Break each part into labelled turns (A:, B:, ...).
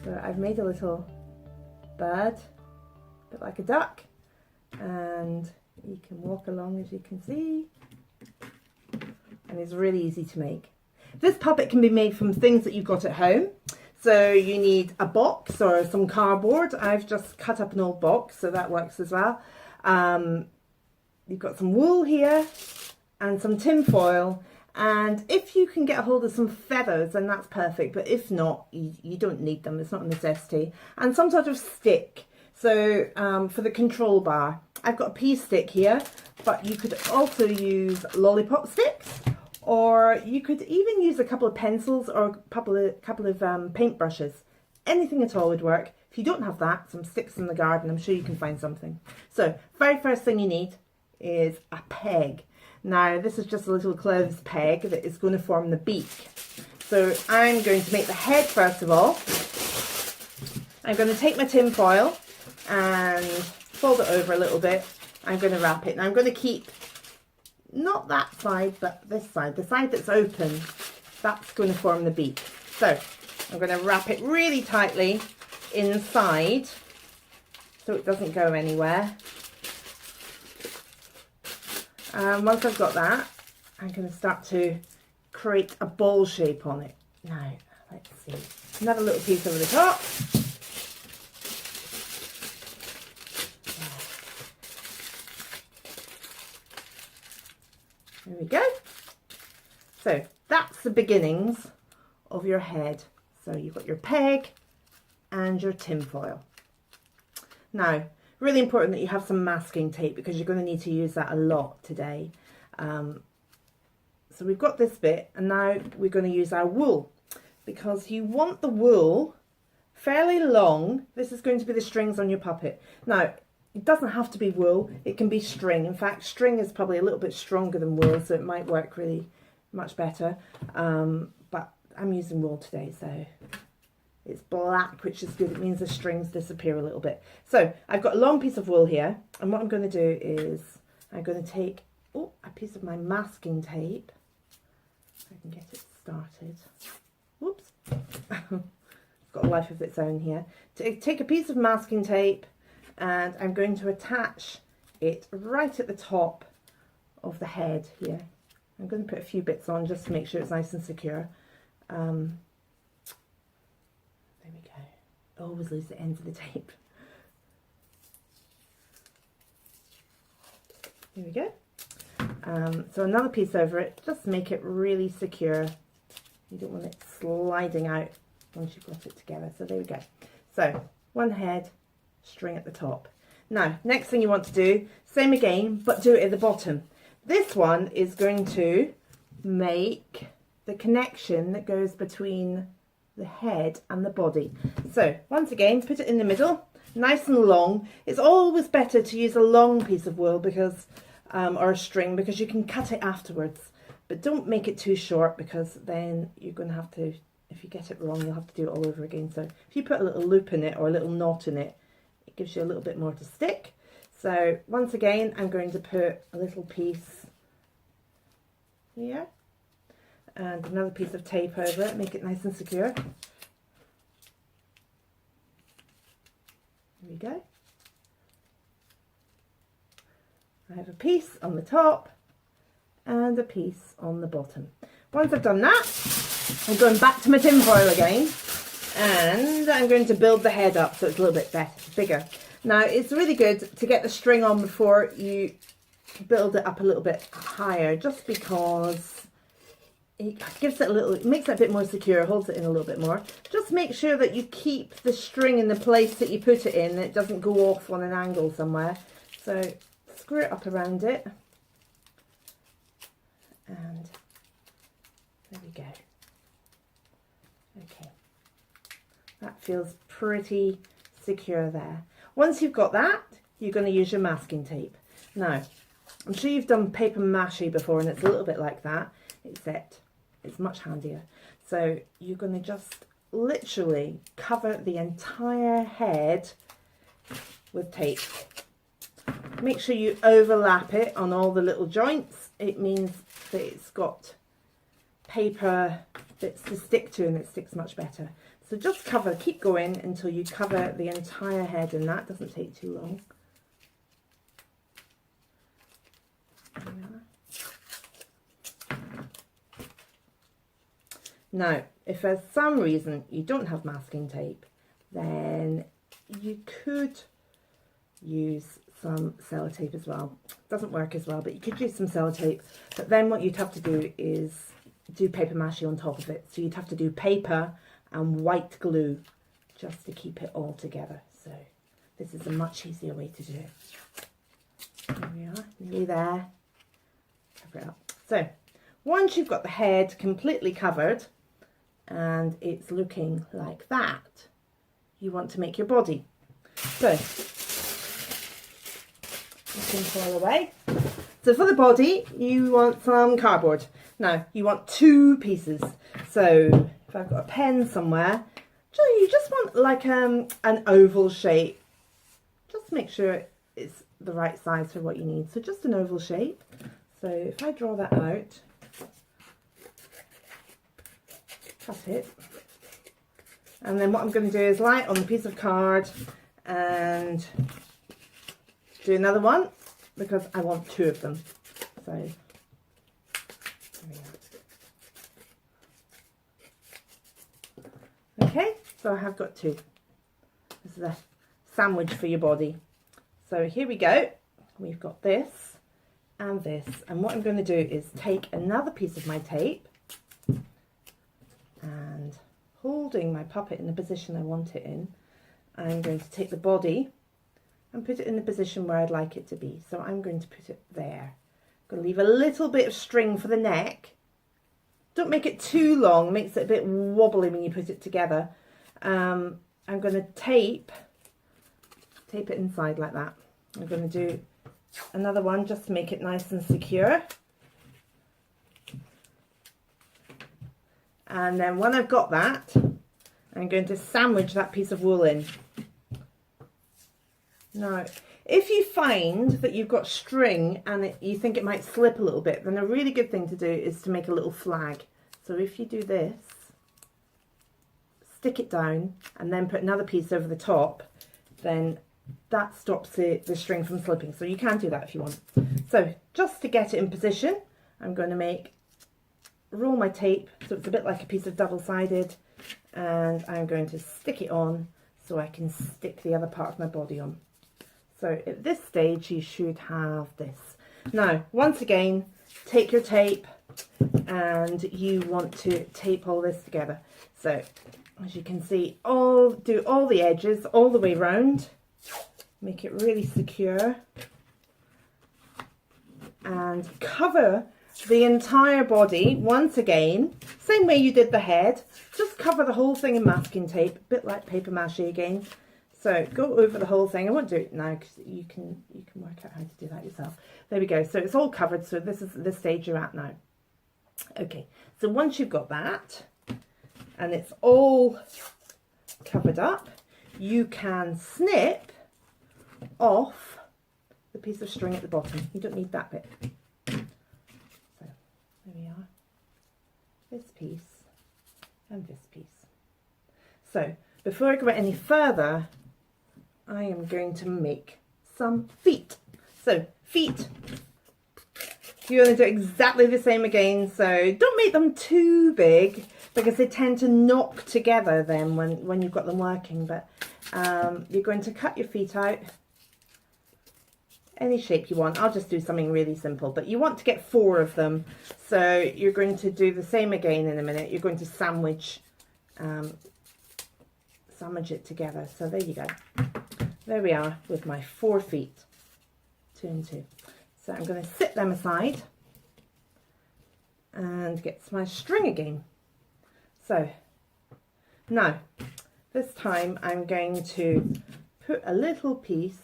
A: So I've made a little bird, a bit like a duck, and you can walk along as you can see, and it's really easy to make. This puppet can be made from things that you've got at home. So you need a box or some cardboard. I've just cut up an old box, so that works as well. You've got some wool here and some tin foil, and if you can get a hold of some feathers, then that's perfect, but if not, you don't need them. It's not a necessity. And some sort of stick, so for the control bar. I've got a pea stick here, but you could also use lollipop sticks, or you could even use a couple of pencils or a couple of paint brushes. Anything at all would work. If you don't have that, some sticks in the garden, I'm sure you can find something. So very first thing you need is a peg. Now this is just a little clothes peg that is going to form the beak. So I'm going to make the head first of all. I'm going to take my tin foil and fold it over a little bit. I'm going to wrap it, and I'm going to keep not that side but this side, the side that's open. That's going to form the beak. So I'm going to wrap it really tightly inside so it doesn't go anywhere. Once I've got that, I'm going to start to create a ball shape on it. Now, let's see. Another little piece over the top. There we go. So that's the beginnings of your head. So you've got your peg and your tin foil. Now, really important that you have some masking tape, because you're going to need to use that a lot today. So we've got this bit, and now we're going to use our wool, because you want the wool fairly long. This is going to be the strings on your puppet. Now, it doesn't have to be wool, it can be string. In fact, string is probably a little bit stronger than wool, so it might work really much better. But I'm using wool today, so it's black, which is good. It means the strings disappear a little bit. So I've got a long piece of wool here, and what I'm going to do is I'm going to take a piece of my masking tape. If I can get it started. Whoops. It's got a life of its own here. Take a piece of masking tape, and I'm going to attach it right at the top of the head here. I'm going to put a few bits on just to make sure it's nice and secure. There we go. Always lose the ends of the tape. There we go. So another piece over it, just to make it really secure. You don't want it sliding out once you've got it together. So there we go. So one head, string at the top. Now, next thing you want to do, same again, but do it at the bottom. This one is going to make the connection that goes between the head and the body. So once again, put it in the middle, nice and long. It's always better to use a long piece of wool, because or a string, because you can cut it afterwards, but don't make it too short, because then you're going to have to, if you get it wrong, you'll have to do it all over again. So if you put a little loop in it or a little knot in it, it gives you a little bit more to stick. So once again, I'm going to put a little piece here and another piece of tape over it, make it nice and secure. There we go. I have a piece on the top and a piece on the bottom. Once I've done that, I'm going back to my tin foil again, and I'm going to build the head up so it's a little bit bigger. Now, it's really good to get the string on before you build it up a little bit higher, just because it gives it a little, it makes it a bit more secure, holds it in a little bit more. Just make sure that you keep the string in the place that you put it in, it doesn't go off on an angle somewhere. So screw it up around it, and there we go. Okay, that feels pretty secure there. Once you've got that, you're going to use your masking tape. Now, I'm sure you've done paper mache before, and it's a little bit like that, except it's much handier. So you're going to just literally cover the entire head with tape. Make sure you overlap it on all the little joints. It means that it's got paper bits to stick to, and it sticks much better. So just cover, keep going until you cover the entire head, and that doesn't take too long. Now, if for some reason you don't have masking tape, then you could use some sellotape as well. Doesn't work as well, but you could use some sellotape. But then what you'd have to do is do paper mache on top of it. So you'd have to do paper and white glue just to keep it all together. So this is a much easier way to do it. There we are, nearly there. Cover it up. So once you've got the head completely covered and it's looking like that, you want to make your body. So you can fall away. So for the body, you want some cardboard. Now you want 2 pieces. So if I've got a pen somewhere, you just want like an oval shape. Just make sure it's the right size for what you need. So just an oval shape. So if I draw that out, cut it, and then what I'm going to do is light on a piece of card and do another one because I want 2 of them. So there we are. Okay, so I have got 2. This is a sandwich for your body. So here we go. We've got this and this, and what I'm going to do is take another piece of my tape and holding my puppet in the position I want it in, I'm going to take the body and put it in the position where I'd like it to be. So I'm going to put it there. I'm going to leave a little bit of string for the neck. Don't make it too long, it makes it a bit wobbly when you put it together. I'm going to tape it inside like that. I'm going to do another one just to make it nice and secure. And then when I've got that, I'm going to sandwich that piece of wool in. Now, if you find that you've got string and you think it might slip a little bit, then a really good thing to do is to make a little flag. So if you do this, stick it down and then put another piece over the top, then that stops the string from slipping. So you can do that if you want. So just to get it in position, I'm going to roll my tape so it's a bit like a piece of double-sided, and I'm going to stick it on so I can stick the other part of my body on. So at this stage you should have this. Now once again, take your tape and you want to tape all this together. So as you can see, do all the edges all the way round, make it really secure, and cover the entire body once again, same way you did the head. Just cover the whole thing in masking tape, a bit like paper mache again. So go over the whole thing. I won't do it now because you can work out how to do that yourself. There we go. So it's all covered. So this is the stage you're at now. Okay. So once you've got that and it's all covered up, you can snip off the piece of string at the bottom. You don't need that bit. So there we are. This piece and this piece. So before I go any further, I am going to make some feet. So feet, you're going to do exactly the same again. So don't make them too big because they tend to knock together then when you've got them working. But you're going to cut your feet out any shape you want. I'll just do something really simple, but you want to get 4 of them. So you're going to do the same again in a minute. You're going to sandwich it together. So there you go. There we are with my 4 feet, 2 and 2. So I'm going to sit them aside and get my string again. So now this time I'm going to put a little piece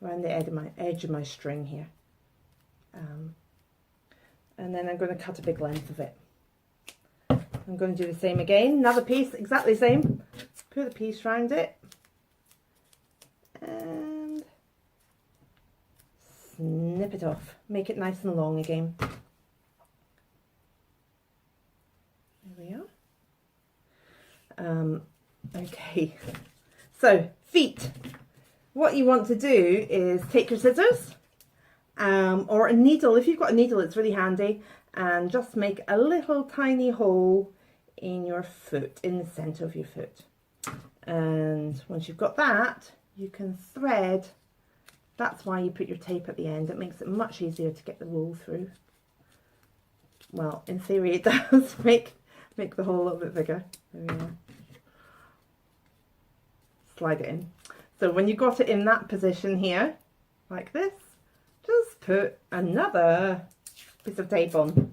A: around the edge of my string here, and then I'm going to cut a big length of it. I'm going to do the same again, another piece exactly the same, put a piece around it and snip it off, make it nice and long again. There we are. Okay, so feet. What you want to do is take your scissors or a needle. If you've got a needle, it's really handy, and just make a little tiny hole in your foot, in the center of your foot. And once you've got that, you can thread. That's why you put your tape at the end. It makes it much easier to get the wool through. Well, in theory it does make the hole a little bit bigger. There we are. Slide it in. So when you got it in that position here, like this, just put another piece of tape on.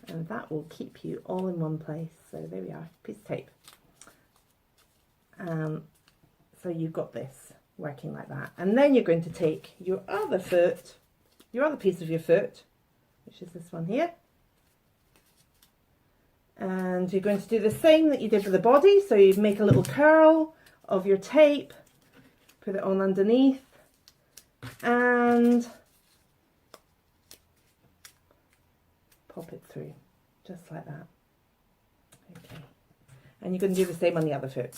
A: And that will keep you all in one place. So there we are, piece of tape. So you've got this working like that. And then you're going to take your other foot, your other piece of your foot, which is this one here. And you're going to do the same that you did with the body. So you make a little curl of your tape, put it on underneath, and pop it through, just like that. Okay. And you're going to do the same on the other foot.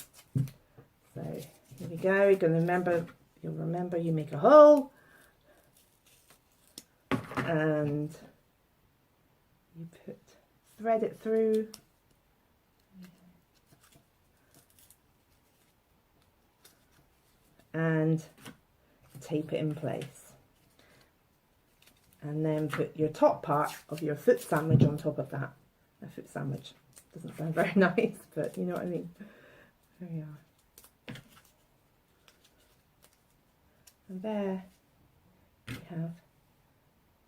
A: So here we go. You're going to remember, you make a hole, and you thread it through. And tape it in place. And then put your top part of your foot sandwich on top of that. A foot sandwich. Doesn't sound very nice, but you know what I mean. There we are. And there we have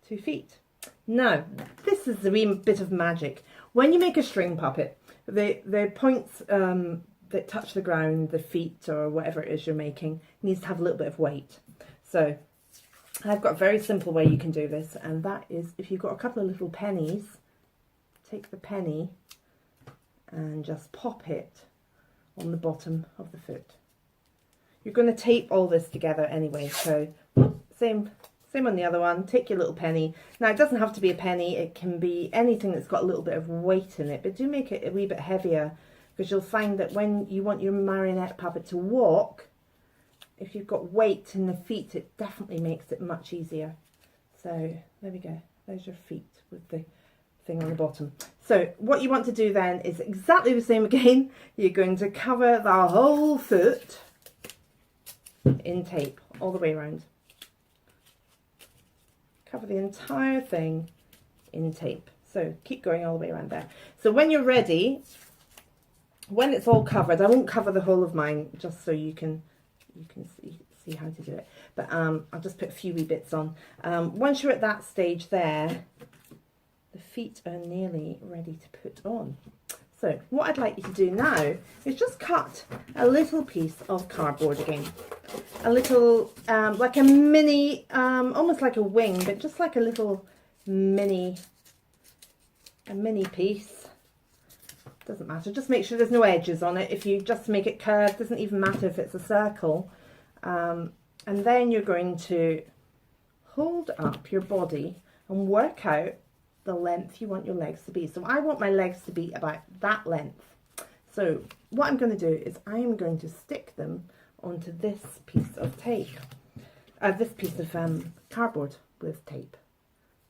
A: 2 feet. Now, this is the wee bit of magic. When you make a string puppet, the points that touch the ground, the feet or whatever it is you're making, needs to have a little bit of weight. So I've got a very simple way you can do this, and that is if you've got a couple of little pennies, take the penny and just pop it on the bottom of the foot. You're going to tape all this together anyway, so same on the other one. Take your little penny. Now it doesn't have to be a penny, it can be anything that's got a little bit of weight in it, but do make it a wee bit heavier, because you'll find that when you want your marionette puppet to walk, if you've got weight in the feet, it definitely makes it much easier. So there we go. There's your feet with the thing on the bottom. So what you want to do then is exactly the same again. You're going to cover the whole foot in tape all the way around. Cover the entire thing in tape. So keep going all the way around there. So when you're ready, when it's all covered, I won't cover the whole of mine just so you can see how to do it, but I'll just put a few wee bits on. Once you're at that stage there, the feet are nearly ready to put on. So what I'd like you to do now is just cut a little piece of cardboard again, a little like a mini, almost like a wing, but just like a little mini piece. Doesn't matter, just make sure there's no edges on it. If you just make it curved, doesn't even matter if it's a circle. And then you're going to hold up your body and work out the length you want your legs to be. So I want my legs to be about that length. So what I'm going to do is I am going to stick them onto this piece of tape, this piece of cardboard with tape.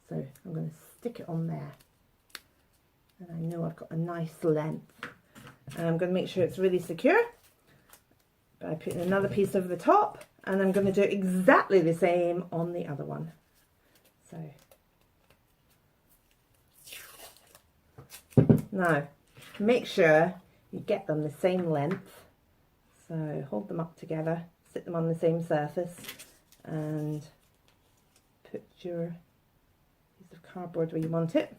A: So I'm going to stick it on there. And I know I've got a nice length. And I'm going to make sure it's really secure by putting another piece over the top, and I'm going to do exactly the same on the other one. So now make sure you get them the same length. So hold them up together, sit them on the same surface, and put your piece of cardboard where you want it.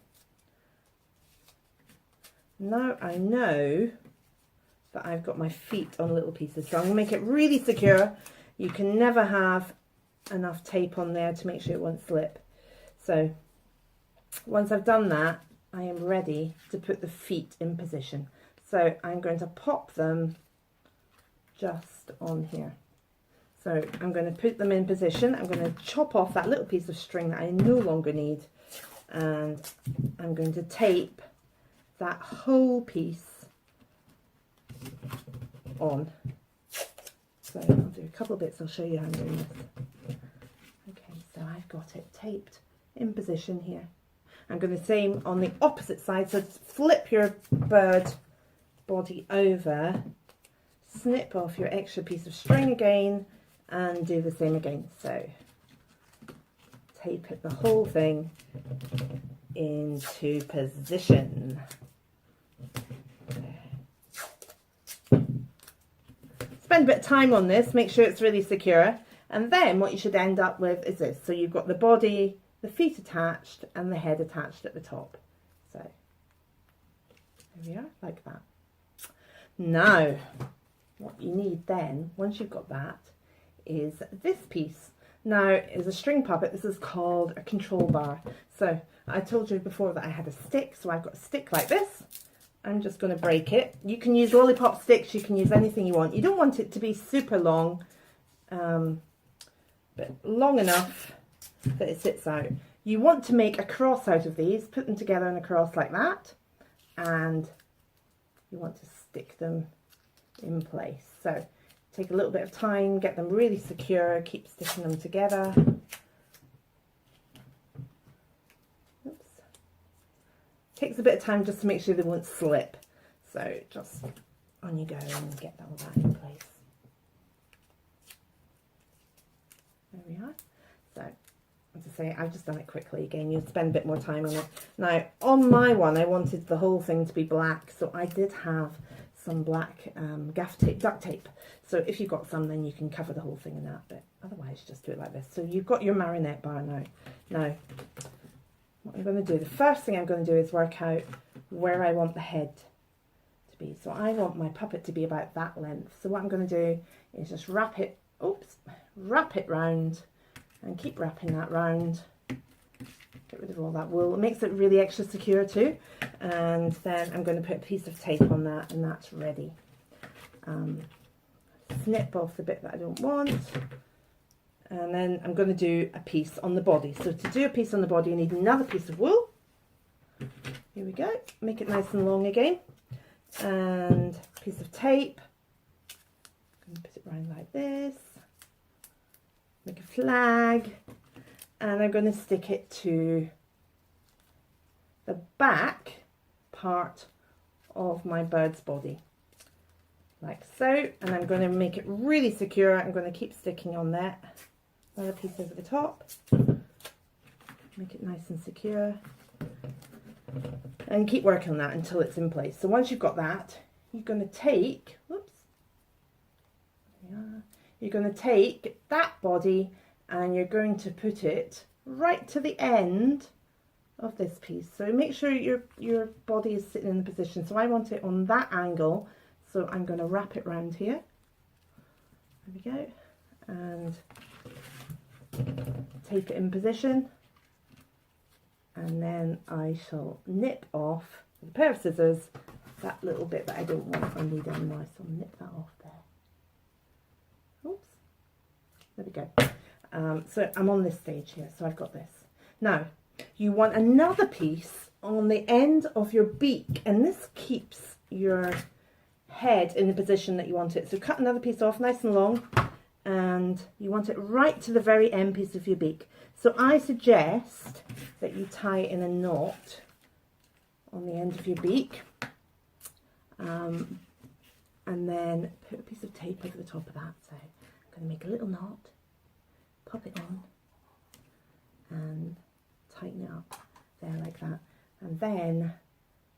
A: Now I know that I've got my feet on little pieces, so I'm going to make it really secure. You can never have enough tape on there to make sure it won't slip. So once I've done that, I am ready to put the feet in position. So I'm going to pop them just on here. So I'm going to put them in position. I'm going to chop off that little piece of string that I no longer need, and I'm going to tape that whole piece on. So I'll do a couple of bits, I'll show you how I'm doing this. Okay, so I've got it taped in position here. I'm going the same on the opposite side, so flip your bird body over, snip off your extra piece of string again, and do the same again. So tape it the whole thing into position. Spend a bit of time on this, make sure it's really secure, and then what you should end up with is this. So you've got the body, the feet attached, and the head attached at the top. So there we are, like that. Now what you need then, once you've got that, is this piece. Now is a string puppet. This is called a control bar. So I told you before that I had a stick, so I've got a stick like this. I'm just going to break it. You can use lollipop sticks, you can use anything you want. You don't want it to be super long, but long enough that it sits out. You want to make a cross out of these, put them together in a cross like that, and you want to stick them in place. So take a little bit of time, get them really secure, keep sticking them together. Oops. Takes a bit of time just to make sure they won't slip. So just on you go and get all that in place. There we are. So as I say, I've just done it quickly again. You'll spend a bit more time on it. Now on my one, I wanted the whole thing to be black, so I did have some black gaff tape, duct tape. So if you've got some, then you can cover the whole thing in that, but otherwise just do it like this. So you've got your marionette bar now. Now what I'm going to do, the first thing I'm going to do is work out where I want the head to be. So I want my puppet to be about that length. So what I'm going to do is just wrap it, wrap it round and keep wrapping that round. Get rid of all that wool. It makes it really extra secure too. And then I'm going to put a piece of tape on that, and that's ready. Snip off the bit that I don't want. And then I'm going to do a piece on the body. So to do a piece on the body, you need another piece of wool. Here we go. Make it nice and long again. And a piece of tape. I'm going to put it around like this. Make a flag. And I'm going to stick it to the back part of my bird's body. Like so. And I'm going to make it really secure. I'm going to keep sticking on there. Another piece over the top, make it nice and secure, and keep working on that until it's in place. So once you've got that, you're going to take, you're going to take that body and you're going to put it right to the end of this piece. So make sure your body is sitting in the position. So I want it on that angle, so I'm going to wrap it round here. There we go, and tape it in position, and then I shall nip off with a pair of scissors that little bit that I don't want or need anymore, so I'll nip that off there. Oops, there we go. So I'm on this stage here, so I've got this. Now you want another piece on the end of your beak, and this keeps your head in the position that you want it. So cut another piece off nice and long, and you want it right to the very end piece of your beak. So I suggest that you tie it in a knot on the end of your beak, and then put a piece of tape over the top of that. So I'm going to make a little knot, pop it on, and tighten it up there like that. And then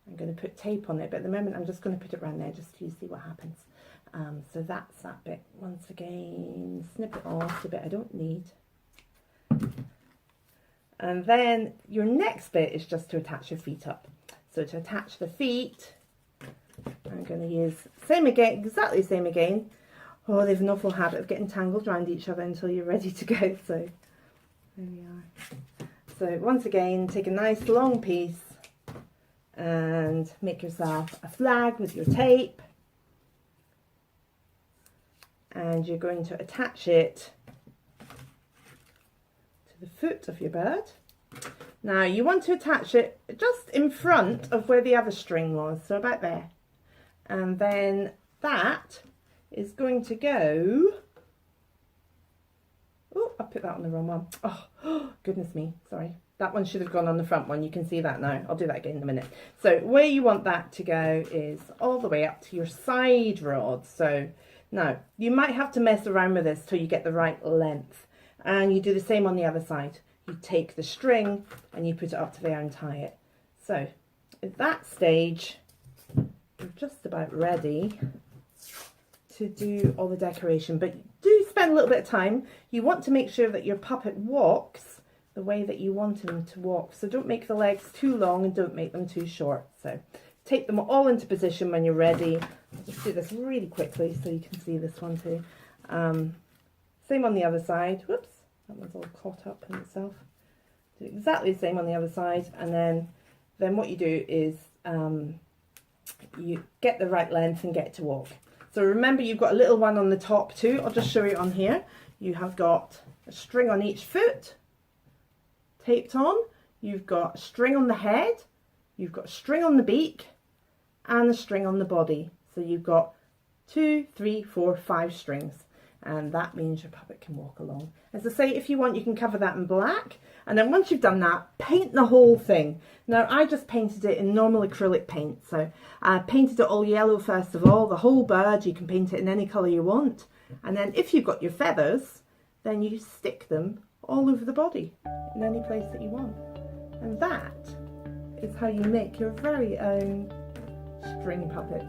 A: I'm going to put tape on it, but at the moment I'm just going to put it around there just so you see what happens. So that's that bit. Once again, snip it off the bit I don't need. And then your next bit is just to attach your feet up. So to attach the feet, I'm going to use same again, exactly the same again. Oh, they've an awful habit of getting tangled around each other until you're ready to go. So there we are. So once again, take a nice long piece and make yourself a flag with your tape. And you're going to attach it to the foot of your bird. Now you want to attach it just in front of where the other string was, so about there. And then that is going to go, oh, I put that on the wrong one. Oh, goodness me, sorry. That one should have gone on the front one. You can see that now. I'll do that again in a minute. So where you want that to go is all the way up to your side rod. So now you might have to mess around with this till you get the right length. And you do the same on the other side. You take the string and you put it up to there and tie it. So at that stage, you're just about ready to do all the decoration. But do spend a little bit of time. You want to make sure that your puppet walks the way that you want him to walk. So don't make the legs too long and don't make them too short. So take them all into position when you're ready. I'll just do this really quickly so you can see this one too. Same on the other side. Whoops, that one's all caught up in itself. Do exactly the same on the other side, and then what you do is you get the right length and get it to walk. So remember, you've got a little one on the top too. I'll just show you on here. You have got a string on each foot taped on, you've got a string on the head, you've got a string on the beak, and a string on the body. So you've got 2, 3, 4, 5 strings, and that means your puppet can walk along. As I say, if you want, you can cover that in black, and then once you've done that, paint the whole thing. Now I just painted it in normal acrylic paint, so I painted it all yellow first of all, the whole bird. You can paint it in any colour you want, and then if you've got your feathers, then you stick them all over the body in any place that you want. And that is how you make your very own string puppet.